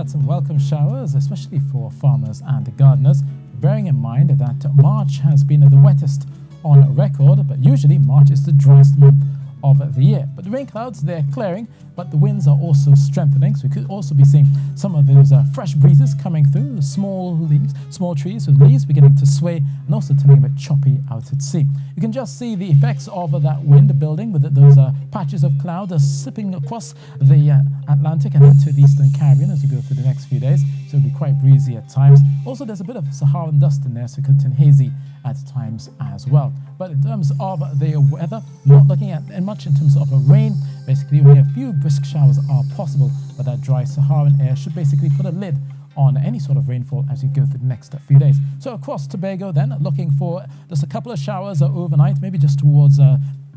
had some welcome showers, especially for farmers and gardeners, bearing in mind that March has been the wettest on record, but usually March is the driest month of the year. But the rain clouds, they're clearing, but the winds are also strengthening, so we could also be seeing some of those fresh breezes coming through, small trees with leaves beginning to sway and also turning a bit choppy out at sea. You can just see the effects of that wind building with those patches of cloud slipping across the Atlantic and into the Eastern Caribbean as we go through the next few days, so it'll be quite breezy at times. Also, there's a bit of Saharan dust in there, so it could turn hazy at times as well. But in terms of the weather, not looking at much in terms of rain. Basically, only a few brisk showers are possible, but that dry Saharan air should basically put a lid on any sort of rainfall as you go through the next few days. So across Tobago then, looking for just a couple of showers overnight, maybe just towards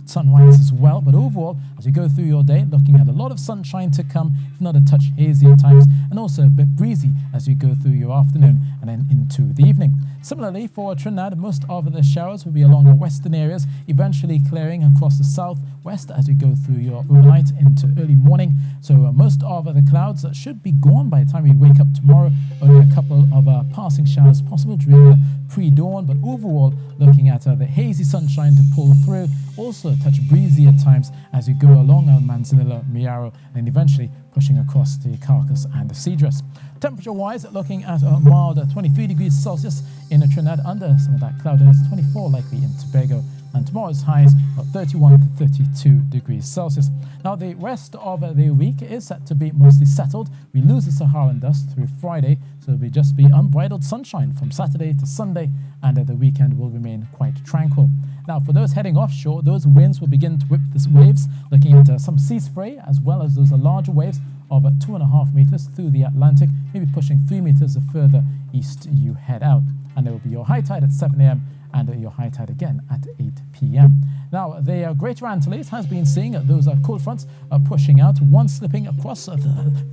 sunrise as well, but overall as you go through your day, looking at a lot of sunshine to come, if not a touch hazy at times, and also a bit breezy as you go through your afternoon and then into the evening. Similarly for Trinidad, most of the showers will be along the western areas, eventually clearing across the southwest as you go through your overnight into early morning. So most of the clouds should be gone by the time we wake up tomorrow. Only a couple of passing showers possible during the pre-dawn, but overall looking at the hazy sunshine to pull through, also a touch breezy at times as you go along Manzanillo, Miaro, and eventually pushing across the Caracas and the Cedros. Temperature-wise, looking at a mild 23 degrees Celsius in Trinidad, under some of that cloudiness, 24 likely in Tobago, and tomorrow's highs of 31 to 32 degrees Celsius. Now, the rest of the week is set to be mostly settled. We lose the Saharan dust through Friday, so it'll just be unbridled sunshine from Saturday to Sunday, and the weekend will remain quite tranquil. Now, for those heading offshore, those winds will begin to whip the waves, looking at some sea spray, as well as those larger waves of 2.5 meters through the Atlantic, maybe pushing 3 meters the further east you head out. And there will be your high tide at 7 a.m. and your high tide again at 8 p.m. Now, the Greater Antilles has been seeing those cold fronts pushing out, one slipping across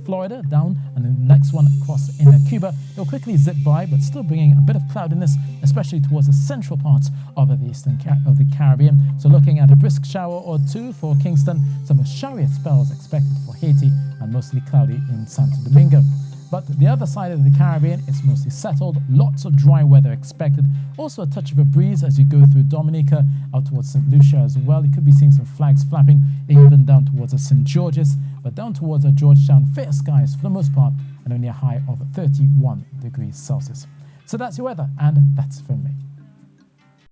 Florida down, and the next one across in Cuba. It'll quickly zip by, but still bringing a bit of cloudiness, especially towards the central parts of the eastern of the Caribbean. So looking at a brisk shower or two for Kingston, some showery spells expected for Haiti, and mostly cloudy in Santo Domingo. But the other side of the Caribbean is mostly settled, lots of dry weather expected. Also a touch of a breeze as you go through Dominica, out towards St. Lucia as well. You could be seeing some flags flapping, even down towards St. George's, but down towards Georgetown, fair skies for the most part, and only a high of 31 degrees Celsius. So that's your weather, and that's from me.